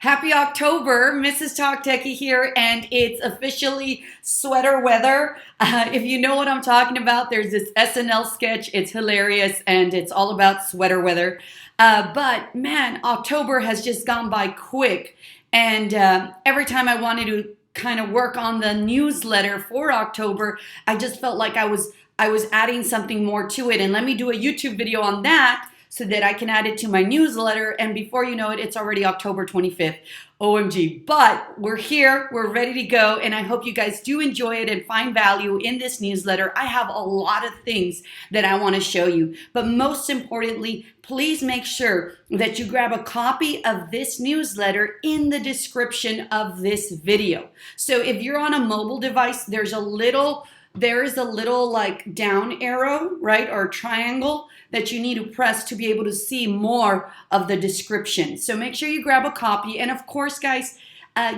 Happy October, Mrs. Talk Techie here, and it's officially sweater weather. If you know what I'm talking about, there's this SNL sketch. It's hilarious, and it's all about sweater weather. But man, October has just gone by quick, and every time I wanted to kind of work on the newsletter for October, I just felt like I was adding something more to it. And let me do a YouTube video on that so that I can add it to my newsletter. And before you know it, it's already October 25th. OMG. But we're here, we're ready to go. And I hope you guys do enjoy it and find value in this newsletter. I have a lot of things that I want to show you. But most importantly, please make sure that you grab a copy of this newsletter in the description of this video. So if you're on a mobile device, there is a little like down arrow, right? Or triangle that you need to press to be able to see more of the description. So make sure you grab a copy. And of course, guys,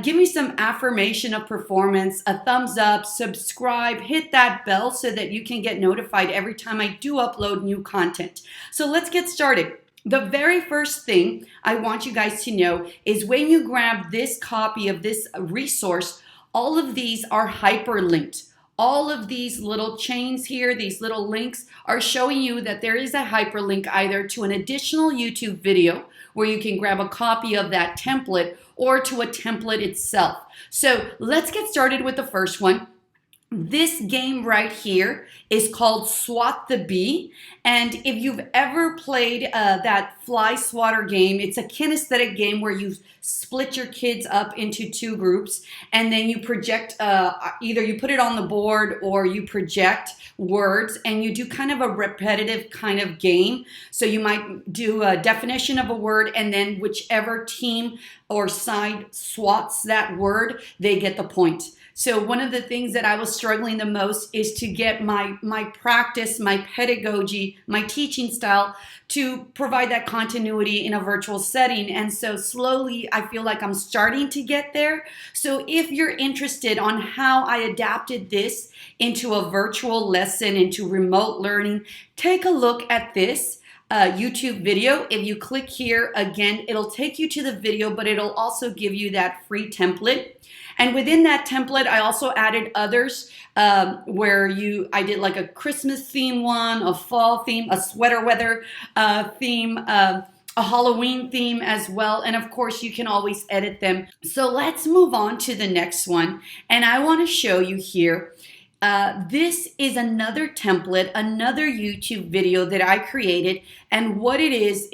give me some affirmation of performance, a thumbs up, subscribe, hit that bell so that you can get notified every time I do upload new content. So let's get started. The very first thing I want you guys to know is when you grab this copy of this resource, all of these are hyperlinked. All of these little chains here, these little links are showing you that there is a hyperlink either to an additional YouTube video where you can grab a copy of that template or to a template itself. So let's get started with the first one. This game right here is called Swat the Bee. And if you've ever played that fly swatter game, it's a kinesthetic game where you split your kids up into two groups and then you project, either you put it on the board or you project words and you do kind of a repetitive kind of game. So you might do a definition of a word and then whichever team or side swats that word, they get the point. So one of the things that I was struggling the most is to get my practice, my pedagogy, my teaching style to provide that continuity in a virtual setting. And so slowly I feel like I'm starting to get there. So if you're interested on how I adapted this into a virtual lesson, into remote learning, take a look at this YouTube video. If you click here again, it'll take you to the video, but it'll also give you that free template. And within that template, I also added others where I did like a Christmas theme one, a fall theme, a sweater weather theme, a Halloween theme as well. And of course, you can always edit them. So let's move on to the next one. And I want to show you here. This is another template, another YouTube video that I created. And what it is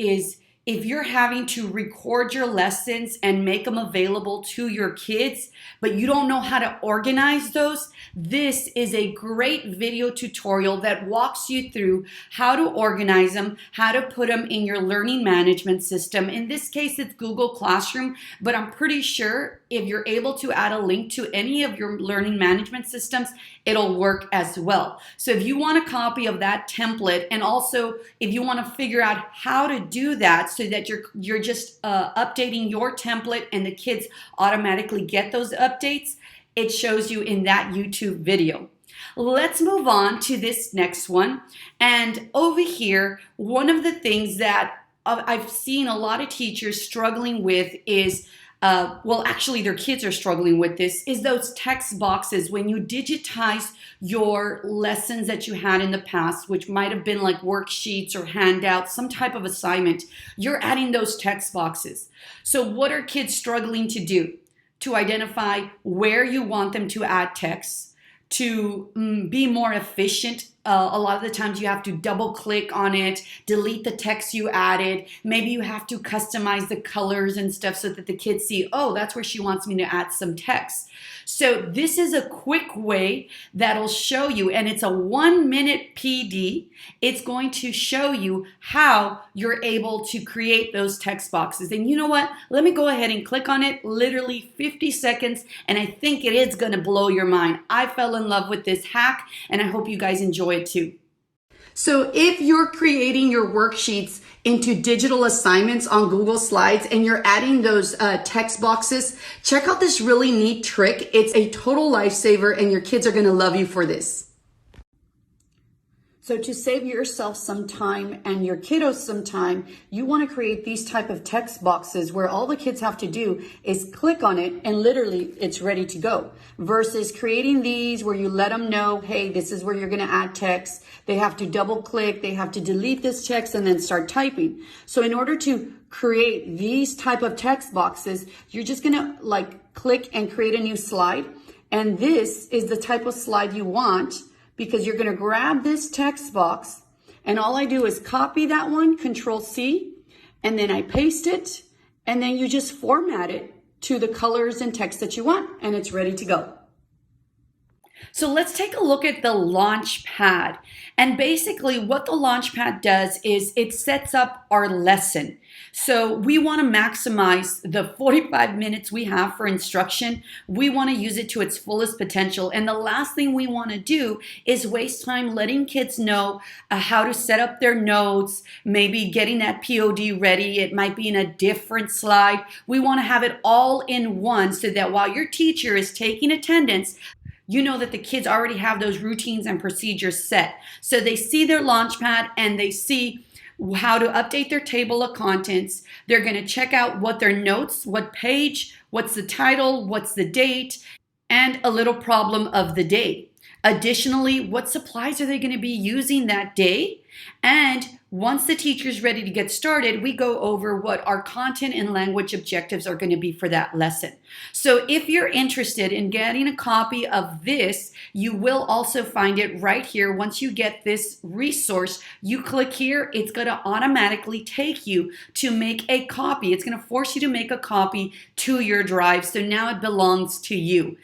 if you're having to record your lessons and make them available to your kids, but you don't know how to organize those, this is a great video tutorial that walks you through how to organize them, how to put them in your learning management system. In this case, it's Google Classroom, but I'm pretty sure if you're able to add a link to any of your learning management systems, it'll work as well. So if you want a copy of that template, and also if you want to figure out how to do that so that you're just updating your template and the kids automatically get those updates, it shows you in that YouTube video. Let's move on to this next one. And over here, one of the things that I've seen a lot of teachers struggling with is well, actually their kids are struggling with this, is those text boxes when you digitize your lessons that you had in the past, which might have been like worksheets or handouts, some type of assignment, you're adding those text boxes. So what are kids struggling to do? To identify where you want them to add text, to be more efficient. A lot of the times you have to double click on it, delete the text you added. Maybe you have to customize the colors and stuff so that the kids see, oh, that's where she wants me to add some text. So this is a quick way that'll show you, and it's a 1-minute PD. It's going to show you how you're able to create those text boxes. And you know what? Let me go ahead and click on it, literally 50 seconds, and I think it is going to blow your mind. I fell in love with this hack, and I hope you guys enjoy it too. So if you're creating your worksheets into digital assignments on Google Slides and you're adding those text boxes, check out this really neat trick. It's a total lifesaver and your kids are going to love you for this. So to save yourself some time and your kiddos some time, you want to create these type of text boxes where all the kids have to do is click on it and literally it's ready to go. Versus creating these where you let them know, hey, this is where you're going to add text. They have to double click, they have to delete this text and then start typing. So in order to create these type of text boxes, you're just going to like click and create a new slide. And this is the type of slide you want, because you're going to grab this text box and all I do is copy that one, Control C, and then I paste it, and then you just format it to the colors and text that you want, and it's ready to go. So let's take a look at the Launchpad. And basically what the Launchpad does is it sets up our lesson. So we want to maximize the 45 minutes we have for instruction. We want to use it to its fullest potential. And the last thing we want to do is waste time letting kids know how to set up their notes, maybe getting that POD ready. It might be in a different slide. We want to have it all in one so that while your teacher is taking attendance, you know that the kids already have those routines and procedures set. So they see their Launchpad and they see how to update their table of contents. They're going to check out what their notes, what page, what's the title, what's the date, and a little problem of the day. Additionally, what supplies are they going to be using that day? And once the teacher's ready to get started, we go over what our content and language objectives are going to be for that lesson. So if you're interested in getting a copy of this, you will also find it right here. Once you get this resource, you click here, it's going to automatically take you to make a copy. It's going to force you to make a copy to your drive. So now it belongs to you.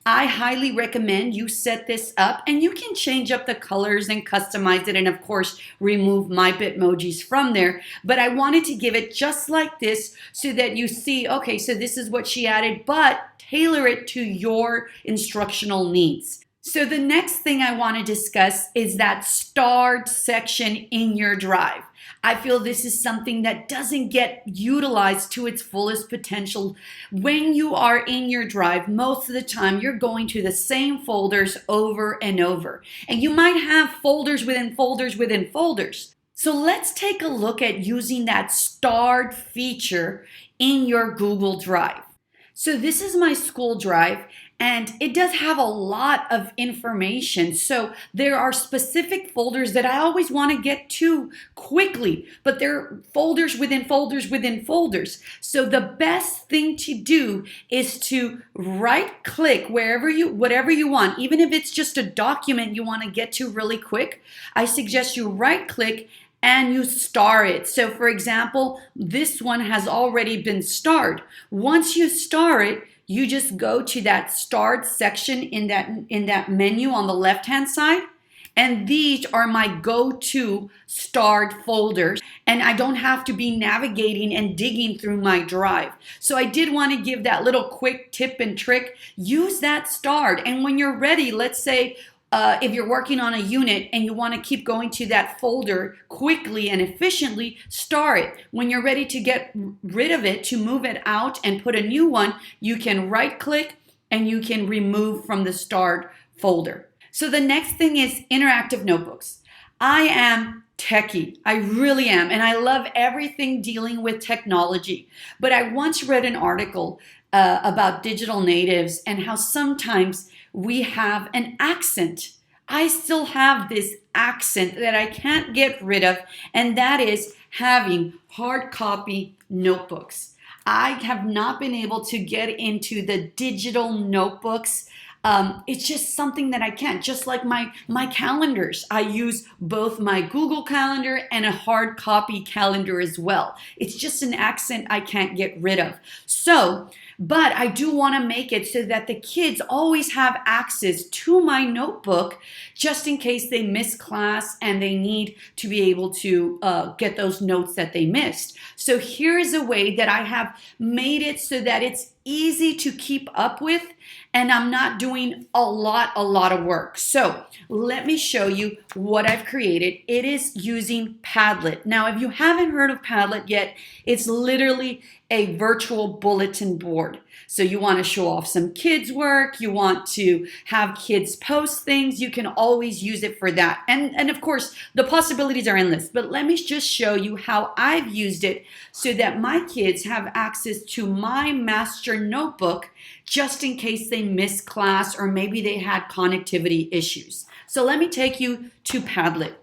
I highly recommend you set this up, and you can change up the colors and customize it, and of course remove my Bitmojis from there. But I wanted to give it just like this so that you see, okay, so this is what she added, but tailor it to your instructional needs. So the next thing I want to discuss is that starred section in your drive. I feel this is something that doesn't get utilized to its fullest potential. When you are in your drive, most of the time you're going to the same folders over and over. And you might have folders within folders within folders. So let's take a look at using that starred feature in your Google Drive. So this is my school drive, and it does have a lot of information. So there are specific folders that I always want to get to quickly, but they're folders within folders within folders. So the best thing to do is to right click whatever you want, even if it's just a document you want to get to really quick. I suggest you right click and you star it. So for example, this one has already been starred. Once you star it, you just go to that starred section in that menu on the left-hand side. And these are my go-to starred folders. And I don't have to be navigating and digging through my drive. So I did want to give that little quick tip and trick. Use that starred. And when you're ready, let's say, if you're working on a unit and you want to keep going to that folder quickly and efficiently, star it. When you're ready to get rid of it, to move it out and put a new one, you can right click and you can remove from the starred folder. So the next thing is interactive notebooks. I am techie. I really am. And I love everything dealing with technology. But I once read an article about digital natives and how sometimes we have an accent. I still have this accent that I can't get rid of, and that is having hard copy notebooks. I have not been able to get into the digital notebooks. It's just something that I can't. Just like my calendars, I use both my Google Calendar and a hard copy calendar as well. It's just an accent I can't get rid of. But I do want to make it so that the kids always have access to my notebook just in case they miss class and they need to be able to get those notes that they missed. So here's a way that I have made it so that it's easy to keep up with and I'm not doing a lot of work. So let me show you what I've created. It is using Padlet. Now, if you haven't heard of Padlet yet, it's literally a virtual bulletin board. So you want to show off some kids' work, you want to have kids post things, you can always use it for that. And of course, the possibilities are endless, but let me just show you how I've used it so that my kids have access to my master notebook just in case they miss class or maybe they had connectivity issues. So let me take you to Padlet.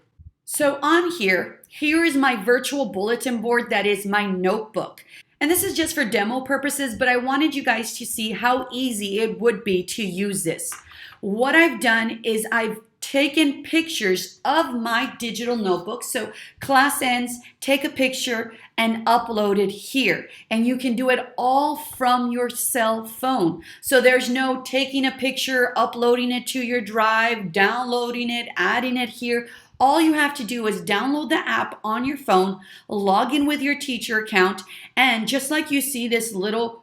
So on here is my virtual bulletin board that is my notebook. And this is just for demo purposes, but I wanted you guys to see how easy it would be to use this. What I've done is I've taken pictures of my digital notebook. So class ends, take a picture and upload it here. And you can do it all from your cell phone. So there's no taking a picture, uploading it to your drive, downloading it, adding it here. All you have to do is download the app on your phone, log in with your teacher account, and just like you see this little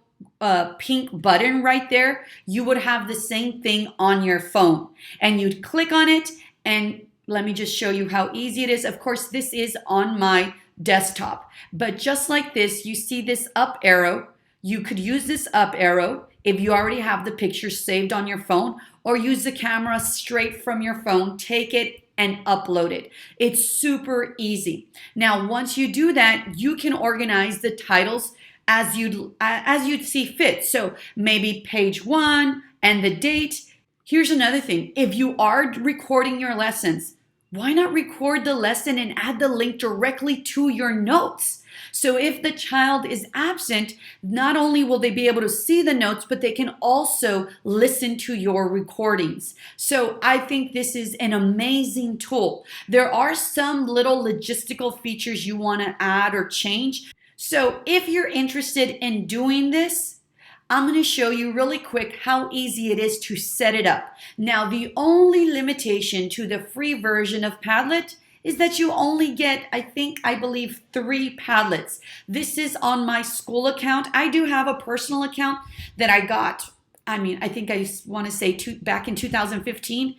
pink button right there, you would have the same thing on your phone. And you'd click on it, and let me just show you how easy it is. Of course, this is on my desktop, but just like this, you see this up arrow. You could use this up arrow if you already have the picture saved on your phone, or use the camera straight from your phone, take it, and upload it. It's super easy. Now, once you do that, you can organize the titles as you'd see fit. So maybe page 1 and the date. Here's another thing. If you are recording your lessons, why not record the lesson and add the link directly to your notes? So if the child is absent, not only will they be able to see the notes, but they can also listen to your recordings. So I think this is an amazing tool. There are some little logistical features you want to add or change. So if you're interested in doing this, I'm going to show you really quick how easy it is to set it up. Now, the only limitation to the free version of Padlet is that you only get, I believe, 3 Padlets. This is on my school account. I do have a personal account that I got, I think I want to say back in 2015.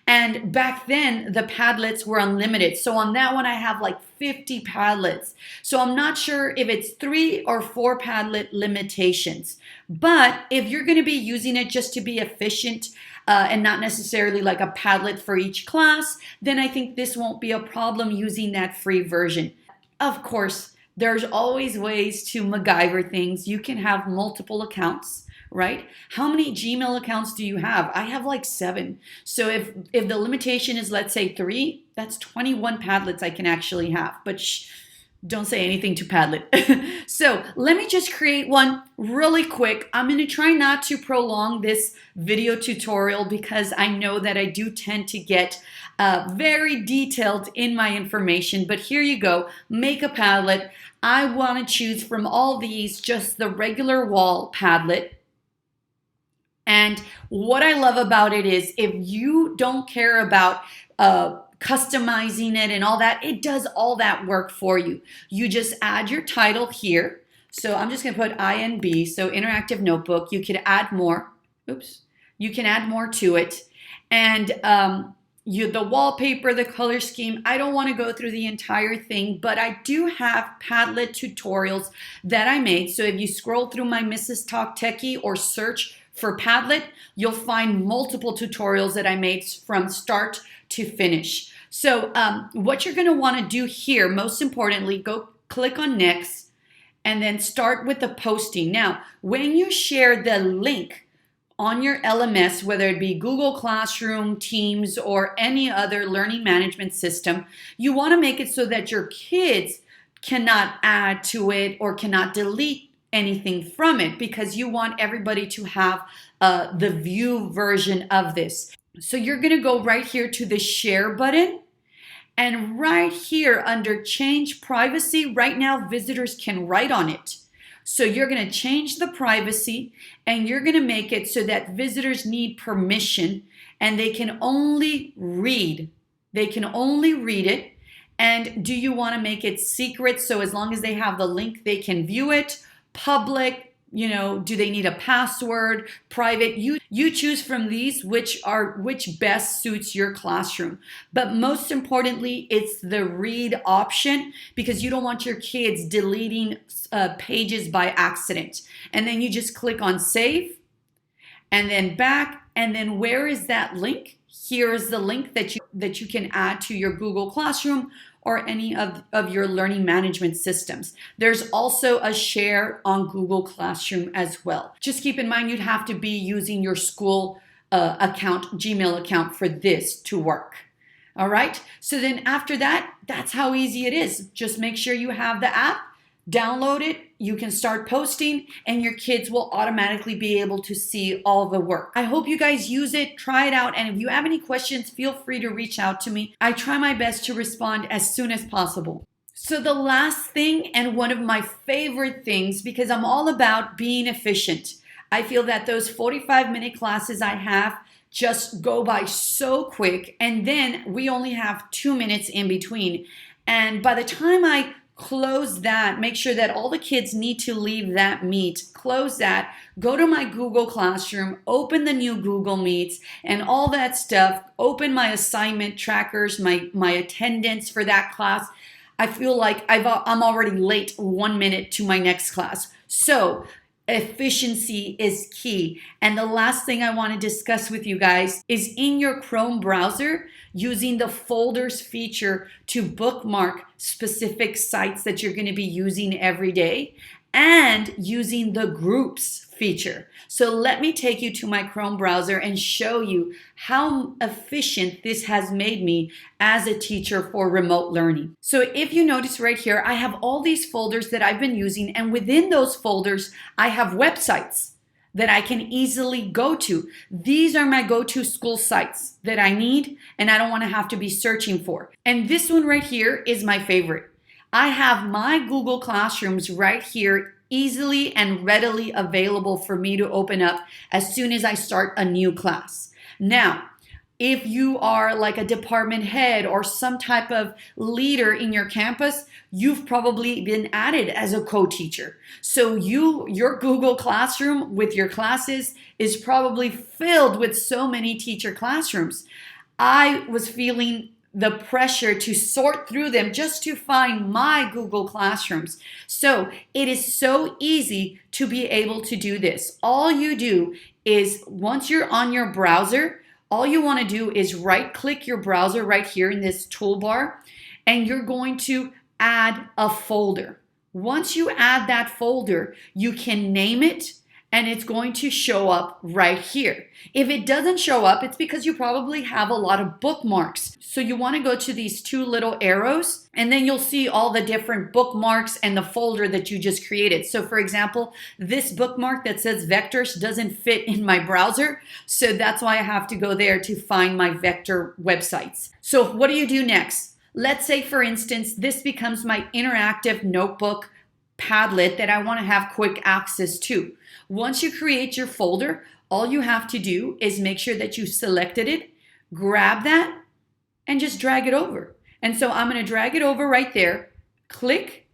And back then, the Padlets were unlimited. So on that one, I have like 50 Padlets. So I'm not sure if it's 3 or 4 Padlet limitations. But if you're going to be using it just to be efficient, and not necessarily like a Padlet for each class, then I think this won't be a problem using that free version. Of course, there's always ways to MacGyver things. You can have multiple accounts, right? How many Gmail accounts do you have? I have like 7. So if the limitation is, let's say 3, that's 21 Padlets I can actually have. But don't say anything to Padlet. So let me just create one really quick. I'm going to try not to prolong this video tutorial because I know that I do tend to get very detailed in my information. But here you go. Make a Padlet. I want to choose from all these just the regular wall Padlet. And what I love about it is if you don't care about customizing it and all that, it does all that work for you. You just add your title here. So I'm just going to put INB, so interactive notebook. You could add more. Oops. You can add more to it. And the wallpaper, the color scheme, I don't want to go through the entire thing, but I do have Padlet tutorials that I made. So if you scroll through my Mrs. Talk Techie or search for Padlet, you'll find multiple tutorials that I made from start to finish. So what you're going to want to do here, most importantly, go click on next and then start with the posting. Now, when you share the link on your LMS, whether it be Google Classroom, Teams, or any other learning management system, you want to make it so that your kids cannot add to it or cannot delete anything from it because you want everybody to have the view version of this. So you're going to go right here to the share button, and right here under change privacy, right now visitors can write on it. So you're going to change the privacy and you're going to make it so that visitors need permission and they can only read. They can only read it. And do you want to make it secret? So as long as they have the link, they can view it. Public, do they need a password, private? You choose from these which best suits your classroom. But most importantly, it's the read option, because you don't want your kids deleting pages by accident. And then you just click on save and then back. And then where is that link? Here is the link that you can add to your Google Classroom or any of your learning management systems. There's also a share on Google Classroom as well. Just keep in mind, you'd have to be using your school Gmail account for this to work. All right. So then after that, that's how easy it is. Just make sure you have the app, download it, you can start posting, and your kids will automatically be able to see all the work. I hope you guys use it, try it out, and if you have any questions, feel free to reach out to me. I try my best to respond as soon as possible. So the last thing, and one of my favorite things, because I'm all about being efficient. I feel that those 45-minute classes I have just go by so quick, and then we only have 2 minutes in between. And by the time I close that, make sure that all the kids need to leave that meet, close that, go to my Google Classroom, open the new Google Meets and all that stuff, open my assignment trackers, my attendance for that class. I feel like I'm already late 1 minute to my next class. So efficiency is key. And the last thing I want to discuss with you guys is in your Chrome browser, using the folders feature to bookmark specific sites that you're going to be using every day, and using the groups feature. So let me take you to my Chrome browser and show you how efficient this has made me as a teacher for remote learning. So if you notice right here, I have all these folders that I've been using, and within those folders, I have websites that I can easily go to. These are my go-to school sites that I need and I don't want to have to be searching for. And this one right here is my favorite. I have my Google Classrooms right here, easily and readily available for me to open up as soon as I start a new class. Now, if you are like a department head or some type of leader in your campus, you've probably been added as a co-teacher. So your Google Classroom with your classes is probably filled with so many teacher classrooms. I was feeling the pressure to sort through them just to find my Google Classrooms. So it is so easy to be able to do this. All you do is, once you're on your browser, all you want to do is right-click your browser right here in this toolbar, and you're going to add a folder. Once you add that folder, you can name it, and it's going to show up right here. If it doesn't show up, it's because you probably have a lot of bookmarks. So you want to go to these two little arrows, and then you'll see all the different bookmarks and the folder that you just created. So for example, this bookmark that says vectors doesn't fit in my browser. So that's why I have to go there to find my vector websites. So what do you do next? Let's say, for instance, this becomes my interactive notebook Padlet that I want to have quick access to. Once you create your folder, all you have to do is make sure that you selected it, grab that, and just drag it over. And so I'm going to drag it over right there, click,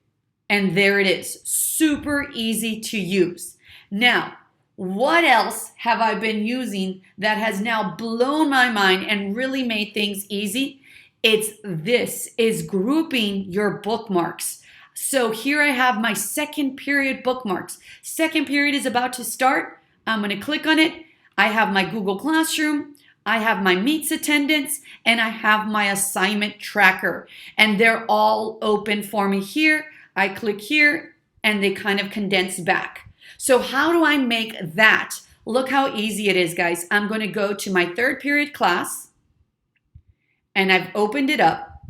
and there it is. Super easy to use. Now, what else have I been using that has now blown my mind and really made things easy? This is grouping your bookmarks. So here I have my second period bookmarks. Second period is about to start. I'm going to click on it. I have my Google Classroom. I have my Meets attendance, and I have my assignment tracker. And they're all open for me here. I click here, and they kind of condense back. So how do I make that? Look how easy it is, guys. I'm going to go to my third period class, and I've opened it up.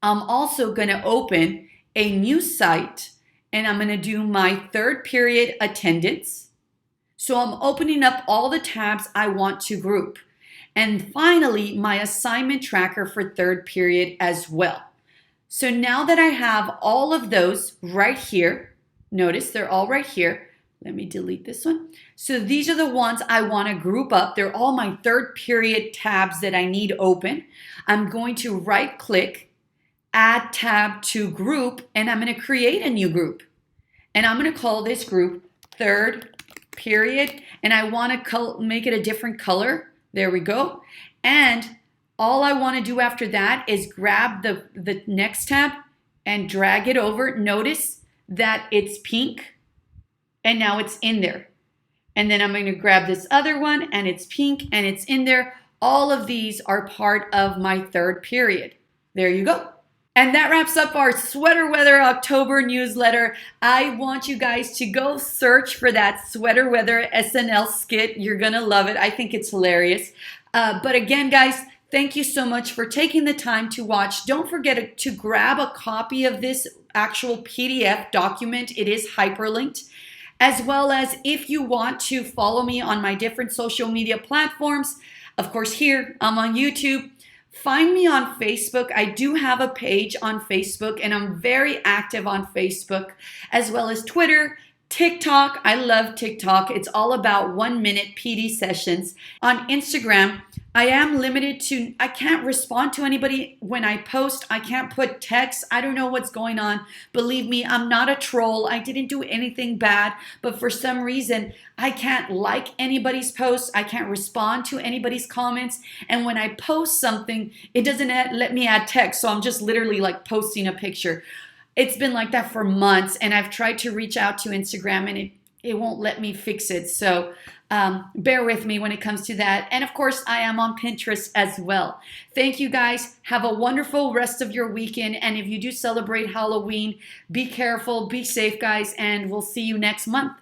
I'm also going to open a new site, and I'm going to do my third period attendance. So I'm opening up all the tabs I want to group. And finally, my assignment tracker for third period as well. So now that I have all of those right here, notice they're all right here. Let me delete this one. So these are the ones I want to group up. They're all my third period tabs that I need open. I'm going to right click, add tab to group, and I'm going to create a new group. And I'm going to call this group third period, and I want to make it a different color. There we go. And all I want to do after that is grab the next tab and drag it over. Notice that it's pink, and now it's in there. And then I'm going to grab this other one, and it's pink, and it's in there. All of these are part of my third period. There you go. And that wraps up our Sweater Weather October newsletter. I want you guys to go search for that Sweater Weather SNL skit. You're going to love it. I think it's hilarious. But again, guys, thank you so much for taking the time to watch. Don't forget to grab a copy of this actual PDF document. It is hyperlinked. As well as if you want to follow me on my different social media platforms. Of course, here I'm on YouTube. Find me on Facebook. I do have a page on Facebook, and I'm very active on Facebook, as well as Twitter, TikTok. I love TikTok. It's all about 1-minute PD sessions. On Instagram, I am limited to, I can't respond to anybody when I post. I can't put text. I don't know what's going on. Believe me, I'm not a troll. I didn't do anything bad, but for some reason, I can't like anybody's posts. I can't respond to anybody's comments. And when I post something, it doesn't let me add text. So I'm just literally like posting a picture. It's been like that for months, and I've tried to reach out to Instagram, and it won't let me fix it. So bear with me when it comes to that. And of course, I am on Pinterest as well. Thank you guys. Have a wonderful rest of your weekend. And if you do celebrate Halloween, be careful, be safe, guys, and we'll see you next month.